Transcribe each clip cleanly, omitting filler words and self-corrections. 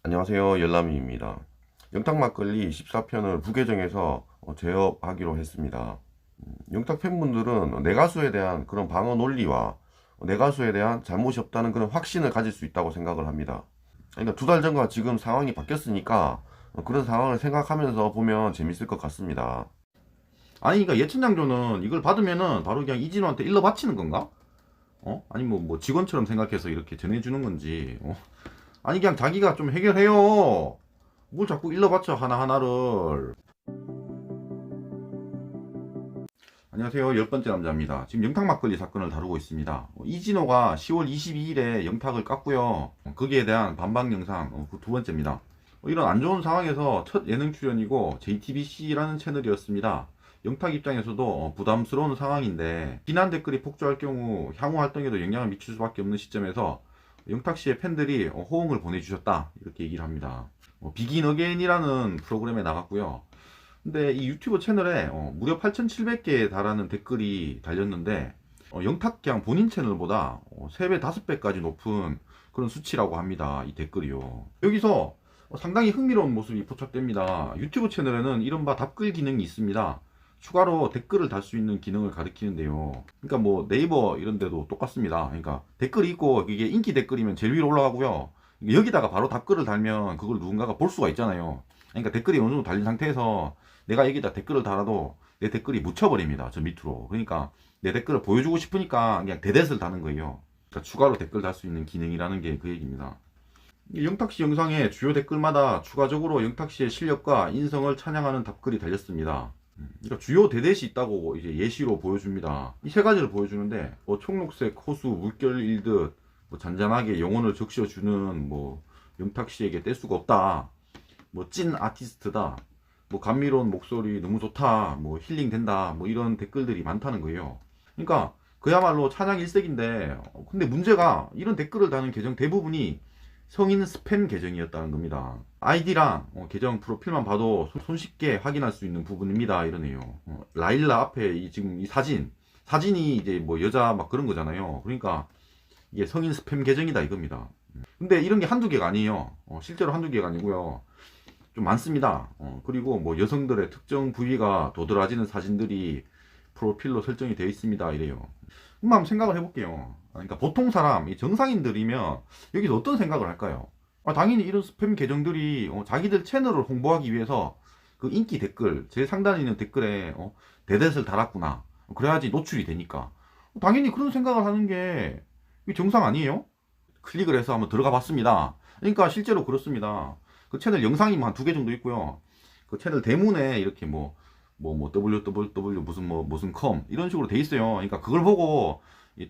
안녕하세요. 열람이입니다. 영탁막걸리 14편을 부계정에서 제업하기로 했습니다. 영탁 팬분들은 내가수에 대한 그런 방어 논리와 내가수에 대한 잘못이 없다는 그런 확신을 가질 수 있다고 생각을 합니다. 그러니까 2달 전과 지금 상황이 바뀌었으니까 그런 상황을 생각하면서 보면 재밌을 것 같습니다. 아니, 그러니까 예천장조는 이걸 받으면은 바로 그냥 이진호한테 일러 바치는 건가? 아니 뭐 직원처럼 생각해서 이렇게 전해주는 건지. 아니 그냥 자기가 좀 해결해요. 뭘 자꾸 일러 바쳐 하나하나를. 안녕하세요. 10번째 남자입니다. 지금 영탁 막걸리 사건을 다루고 있습니다. 이진호가 10월 22일에 영탁을 깠고요. 거기에 대한 반박 영상 그 2번째입니다. 이런 안 좋은 상황에서 첫 예능 출연이고 JTBC라는 채널이었습니다. 영탁 입장에서도 부담스러운 상황인데 비난 댓글이 폭주할 경우 향후 활동에도 영향을 미칠 수밖에 없는 시점에서 영탁 씨의 팬들이 호응을 보내주셨다 이렇게 얘기를 합니다. 비긴 어게인이라는 프로그램에 나갔고요. 근데 이 유튜브 채널에 무려 8,700개에 달하는 댓글이 달렸는데 영탁 그냥 본인 채널보다 3배, 5배까지 높은 그런 수치라고 합니다. 이 댓글이요. 여기서 상당히 흥미로운 모습이 포착됩니다. 유튜브 채널에는 이른바 답글 기능이 있습니다. 추가로 댓글을 달 수 있는 기능을 가리키는데요. 그러니까 뭐 네이버 이런 데도 똑같습니다. 그러니까 댓글이 있고 이게 인기 댓글이면 제일 위로 올라가고요. 여기다가 바로 답글을 달면 그걸 누군가가 볼 수가 있잖아요. 그러니까 댓글이 어느 정도 달린 상태에서 내가 여기다 댓글을 달아도 내 댓글이 묻혀버립니다. 저 밑으로. 그러니까 내 댓글을 보여주고 싶으니까 그냥 대댓을 다는 거예요. 그러니까 추가로 댓글 달 수 있는 기능이라는 게 그 얘기입니다. 영탁씨 영상에 주요 댓글마다 추가적으로 영탁씨의 실력과 인성을 찬양하는 답글이 달렸습니다. 그러니까 주요 대댓이 있다고 이제 예시로 보여줍니다. 이 3가지를 보여주는데 청록색 호수 물결 일듯 잔잔하게 영혼을 적셔주는 영탁씨에게 뗄 수가 없다. 찐 아티스트다. 감미로운 목소리 너무 좋다. 힐링 된다. 이런 댓글들이 많다는 거예요. 그러니까 그야말로 찬양 일색인데 근데 문제가 이런 댓글을 다는 계정 대부분이 성인 스팸 계정이었다는 겁니다. 아이디랑 계정 프로필만 봐도 손쉽게 확인할 수 있는 부분입니다. 이러네요. 라일라 앞에 지금 이 사진이 이제 여자 막 그런 거잖아요. 그러니까 이게 성인 스팸 계정이다 이겁니다. 근데 이런 게 한두 개가 아니에요. 실제로 한두 개가 아니고요. 좀 많습니다. 그리고 여성들의 특정 부위가 도드라지는 사진들이 프로필로 설정이 되어 있습니다. 이래요. 한번 생각을 해볼게요. 그러니까 보통 사람, 정상인들이면 여기서 어떤 생각을 할까요? 당연히 이런 스팸 계정들이 자기들 채널을 홍보하기 위해서 그 인기 댓글, 제일 상단에 있는 댓글에 대댓을 달았구나. 그래야지 노출이 되니까. 당연히 그런 생각을 하는 게 정상 아니에요? 클릭을 해서 한번 들어가 봤습니다. 그러니까 실제로 그렇습니다. 그 채널 영상이 한 2개 정도 있고요. 그 채널 대문에 이렇게 www 무슨 com 이런 식으로 돼 있어요. 그러니까 그걸 보고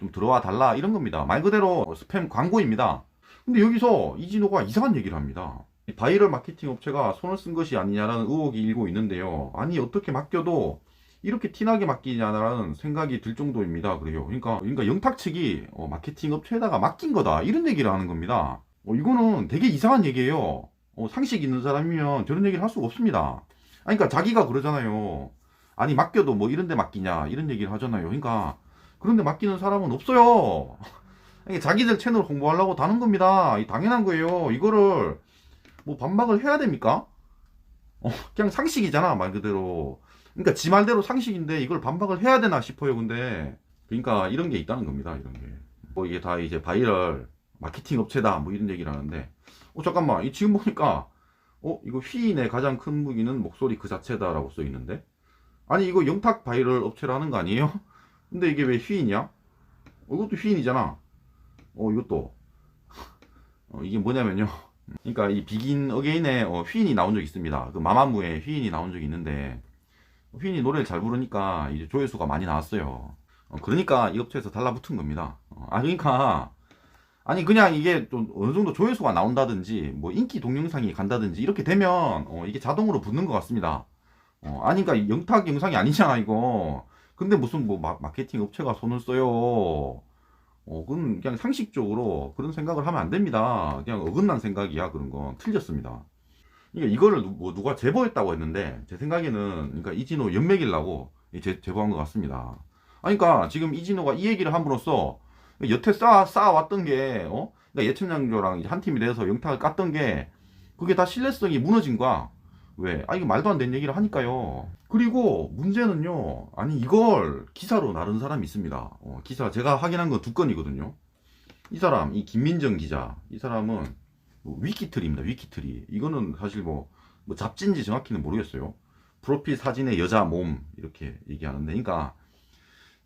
좀 들어와 달라 이런 겁니다. 말 그대로 스팸 광고입니다. 근데 여기서 이진호가 이상한 얘기를 합니다. 바이럴 마케팅 업체가 손을 쓴 것이 아니냐라는 의혹이 일고 있는데요. 아니 어떻게 맡겨도 이렇게 티나게 맡기냐라는 생각이 들 정도입니다. 그래요. 그러니까 영탁 측이 마케팅 업체에다가 맡긴 거다 이런 얘기를 하는 겁니다. 이거는 되게 이상한 얘기예요. 상식 있는 사람이면 저런 얘기를 할 수가 없습니다. 아니, 그러니까 자기가 그러잖아요. 아니 맡겨도 이런 데 맡기냐 이런 얘기를 하잖아요. 그러니까 그런 데 맡기는 사람은 없어요. 그러니까 자기들 채널 홍보하려고 다는 겁니다. 당연한 거예요. 이거를 반박을 해야 됩니까? 그냥 상식이잖아 말 그대로. 그러니까 지 말대로 상식인데 이걸 반박을 해야 되나 싶어요. 근데 그러니까 이런 게 있다는 겁니다. 이런 게 이게 다 이제 바이럴 마케팅 업체다 이런 얘기를 하는데 잠깐만 지금 보니까 이거 휘인의 가장 큰 무기는 목소리 그 자체다라고 써 있는데 아니 이거 영탁 바이럴 업체라는 거 아니에요? 근데 이게 왜 휘인이야? 이것도 휘인이잖아. 이것도 이게 뭐냐면요. 그러니까 이 비긴 어게인에 휘인이 나온 적이 있습니다. 그 마마무에 휘인이 나온 적이 있는데 휘인이 노래를 잘 부르니까 이제 조회수가 많이 나왔어요. 그러니까 이 업체에서 달라붙은 겁니다. 그러니까 아니 그냥 이게 좀 어느 정도 조회수가 나온다든지 인기 동영상이 간다든지 이렇게 되면 이게 자동으로 붙는 것 같습니다. 아니 그러니까 영탁 영상이 아니잖아 이거. 근데 무슨 마케팅 업체가 손을 써요. 그건 그냥 상식적으로 그런 생각을 하면 안 됩니다. 그냥 어긋난 생각이야. 그런 건 틀렸습니다. 그러니까 이거를 누가 제보했다고 했는데 제 생각에는 그러니까 이진호 연맥이라고 제보한 것 같습니다. 그러니까 지금 이진호가 이 얘기를 함으로써 여태 쌓아왔던 게 그러니까 예천장조랑 한 팀이 돼서 영탁을 깠던 게 그게 다 신뢰성이 무너진 거야. 왜? 아, 이거 말도 안 되는 얘기를 하니까요. 그리고 문제는요, 아니 이걸 기사로 나른 사람이 있습니다. 기사 제가 확인한 건 2건이거든요. 이 사람, 이 김민정 기자, 이 사람은 뭐 위키트리입니다. 위키트리. 이거는 사실 뭐 잡지인지 정확히는 모르겠어요. 프로필 사진에 여자 몸 이렇게 얘기하는데, 그러니까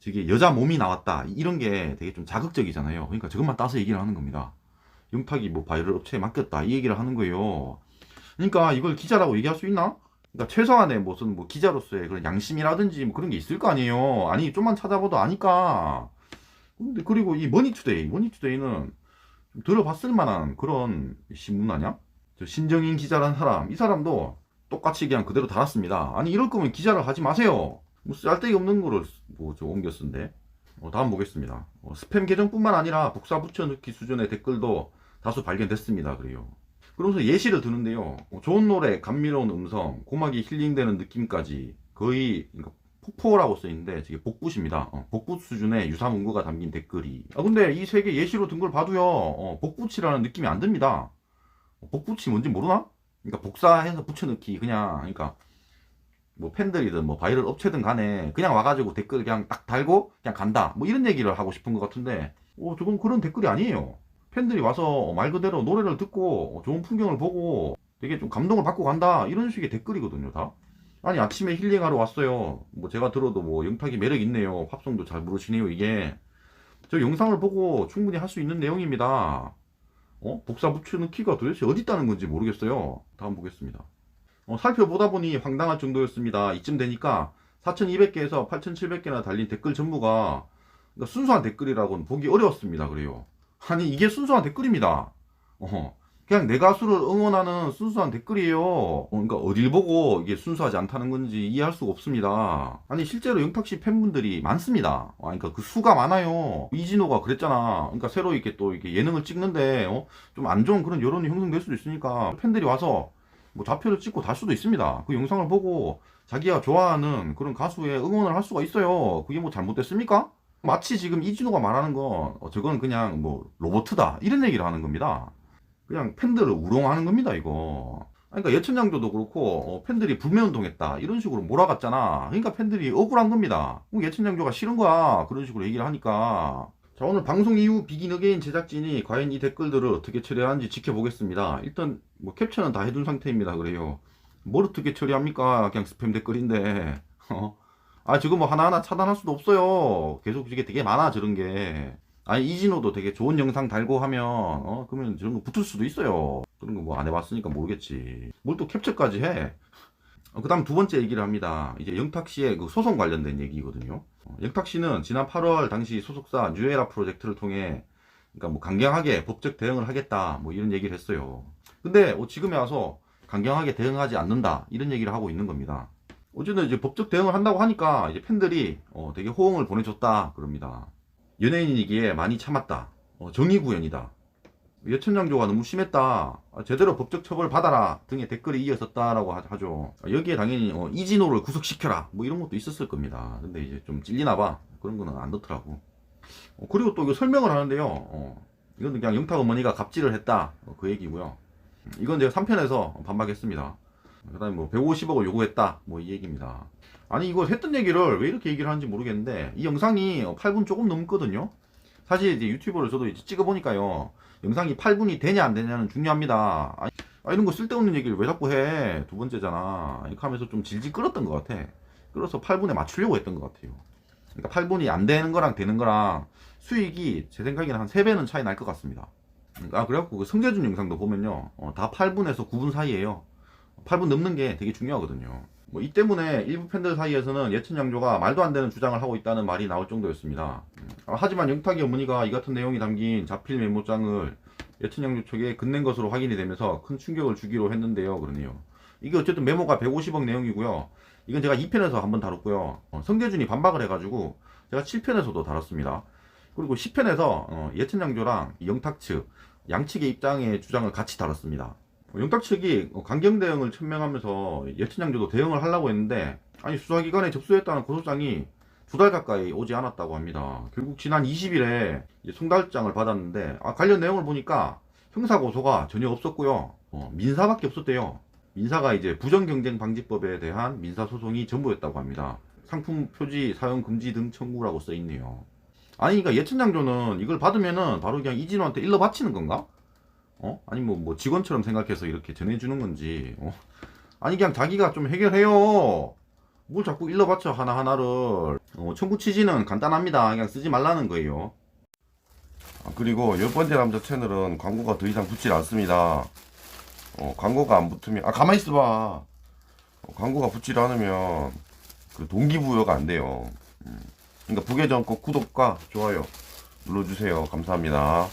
저게 여자 몸이 나왔다 이런 게 되게 좀 자극적이잖아요. 그러니까 저것만 따서 얘기를 하는 겁니다. 영탁이 뭐 바이럴 업체에 맡겼다 이 얘기를 하는 거예요. 그러니까 이걸 기자라고 얘기할 수 있나? 그러니까 최소한의 무슨 뭐 기자로서의 그런 양심이라든지 뭐 그런 게 있을 거 아니에요. 아니 좀만 찾아봐도 아니까. 근데 그리고 이 머니투데이는 좀 들어봤을 만한 그런 신문 아니야? 저 신정인 기자라는 사람, 이 사람도 똑같이 그냥 그대로 달았습니다. 아니 이럴 거면 기자를 하지 마세요. 뭐 쓸데기 없는 거를 뭐 저 옮겨 쓴데. 다음 보겠습니다. 스팸 계정뿐만 아니라 복사 붙여넣기 수준의 댓글도 다수 발견됐습니다. 그래요. 그러면서 예시를 드는데요. 좋은 노래, 감미로운 음성, 고막이 힐링되는 느낌까지 거의 그러니까 폭포라고 써있는데 저게 복붙입니다. 복붙 수준의 유사 문구가 담긴 댓글이. 근데 이 세 개 예시로 든 걸 봐도요. 복붙이라는 느낌이 안 듭니다. 복붙이 뭔지 모르나? 그러니까 복사해서 붙여넣기 그냥 그러니까 뭐 팬들이든 뭐 바이럴 업체든 간에 그냥 와가지고 댓글 그냥 딱 달고 그냥 간다 뭐 이런 얘기를 하고 싶은 것 같은데 저건 그런 댓글이 아니에요. 팬들이 와서 말 그대로 노래를 듣고 좋은 풍경을 보고 되게 좀 감동을 받고 간다 이런 식의 댓글이거든요 다. 아니 아침에 힐링하러 왔어요. 뭐 제가 들어도 뭐 영탁이 매력 있네요. 팝송도 잘 부르시네요. 이게 저 영상을 보고 충분히 할 수 있는 내용입니다. 복사 붙여넣기가 도대체 어디 있다는 건지 모르겠어요. 다음 보겠습니다. 살펴보다 보니 황당할 정도였습니다. 이쯤 되니까 4,200개에서 8,700개나 달린 댓글 전부가 그러니까 순수한 댓글이라고는 보기 어려웠습니다. 그래요. 아니 이게 순수한 댓글입니다. 그냥 내 가수를 응원하는 순수한 댓글이에요. 그러니까 어딜 보고 이게 순수하지 않다는 건지 이해할 수가 없습니다. 아니 실제로 영탁씨 팬분들이 많습니다. 그러니까 그 수가 많아요. 이진호가 그랬잖아. 그러니까 새로 이렇게 또 이렇게 예능을 찍는데 좀 안 좋은 그런 여론이 형성될 수도 있으니까 팬들이 와서 뭐 좌표를 찍고 달 수도 있습니다. 그 영상을 보고 자기가 좋아하는 그런 가수의 응원을 할 수가 있어요. 그게 뭐 잘못됐습니까? 마치 지금 이진호가 말하는 건 저건 그냥 뭐 로봇이다 이런 얘기를 하는 겁니다. 그냥 팬들을 우롱하는 겁니다 이거. 그러니까 예천양조도 그렇고 팬들이 불매운동했다 이런 식으로 몰아갔잖아. 그러니까 팬들이 억울한 겁니다. 예천양조가 싫은 거야 그런 식으로 얘기를 하니까. 자, 오늘 방송 이후 비긴 어게인 제작진이 과연 이 댓글들을 어떻게 처리하는지 지켜보겠습니다. 일단 뭐 캡처는 다 해둔 상태입니다. 그래요. 뭘 어떻게 처리합니까? 그냥 스팸 댓글인데. 지금 뭐 하나하나 차단할 수도 없어요. 계속 이게 되게 많아 저런 게. 아니 이진호도 되게 좋은 영상 달고 하면 그러면 저런 거 붙을 수도 있어요. 그런 거 뭐 안 해봤으니까 모르겠지. 뭘 또 캡처까지 해. 그 다음 두 번째 얘기를 합니다. 이제 영탁 씨의 그 소송 관련된 얘기거든요. 영탁 씨는 지난 8월 당시 소속사 뉴에라 프로젝트를 통해 그러니까 뭐 강경하게 법적 대응을 하겠다 뭐 이런 얘기를 했어요. 근데 지금에 와서 강경하게 대응하지 않는다 이런 얘기를 하고 있는 겁니다. 어쨌든 이제 법적 대응을 한다고 하니까 이제 팬들이 되게 호응을 보내줬다 그럽니다. 연예인이기에 많이 참았다. 정의구현이다. 예천양조가 너무 심했다. 제대로 법적 처벌 받아라 등의 댓글이 이어졌다라고 하죠. 여기에 당연히 이진호를 구속시켜라 뭐 이런 것도 있었을 겁니다. 근데 이제 좀 찔리나봐. 그런 거는 안 넣더라고. 그리고 또 이거 설명을 하는데요. 이건 그냥 영탁 어머니가 갑질을 했다 그 얘기고요. 이건 제가 3편에서 반박했습니다. 그 다음에 뭐 150억을 요구했다 뭐 이 얘기입니다. 아니 이거 했던 얘기를 왜 이렇게 얘기를 하는지 모르겠는데 이 영상이 8분 조금 넘거든요. 사실 이제 유튜브를 저도 이제 찍어보니까요. 영상이 8분이 되냐 안 되냐는 중요합니다. 이런 거 쓸데없는 얘기를 왜 자꾸 해. 두 번째잖아. 이렇게 하면서 좀 질질 끌었던 것 같아. 끌어서 8분에 맞추려고 했던 것 같아요. 그러니까 8분이 안 되는 거랑 되는 거랑 수익이 제 생각에는 한 3배는 차이 날 것 같습니다. 그래갖고 그 성재준 영상도 보면요. 다 8분에서 9분 사이에요. 8분 넘는 게 되게 중요하거든요. 뭐 이 때문에 일부 팬들 사이에서는 예천양조가 말도 안 되는 주장을 하고 있다는 말이 나올 정도였습니다. 하지만 영탁이 어머니가 이 같은 내용이 담긴 자필 메모장을 예천양조 측에 건넨 것으로 확인이 되면서 큰 충격을 주기로 했는데요. 그러네요. 이게 어쨌든 메모가 150억 내용이고요. 이건 제가 2편에서 한번 다뤘고요. 성재준이 반박을 해가지고 제가 7편에서도 다뤘습니다. 그리고 10편에서 예천양조랑 영탁 측 양측의 입장의 주장을 같이 다뤘습니다. 영탁 측이 강경 대응을 천명하면서 예천양조도 대응을 하려고 했는데 아니 수사기관에 접수했다는 고소장이 2달 가까이 오지 않았다고 합니다. 결국 지난 20일에 송달장을 받았는데 관련 내용을 보니까 형사고소가 전혀 없었고요. 민사밖에 없었대요. 민사가 이제 부정경쟁방지법에 대한 민사소송이 전부였다고 합니다. 상품 표지 사용 금지 등 청구라고 써 있네요. 아니, 그러니까 예천장조는 이걸 받으면은 바로 그냥 이진호한테 일러 바치는 건가? 아니 뭐 직원처럼 생각해서 이렇게 전해주는 건지. 아니 그냥 자기가 좀 해결해요. 뭘 자꾸 일러 바쳐 하나하나를. 청구 취지는 간단합니다. 그냥 쓰지 말라는 거예요. 그리고 10번째 남자 채널은 광고가 더 이상 붙질 않습니다. 광고가 안 붙으면, 가만히 있어봐. 광고가 붙질 않으면 그 동기부여가 안 돼요. 그러니까 부계정 꼭 구독과 좋아요 눌러주세요. 감사합니다.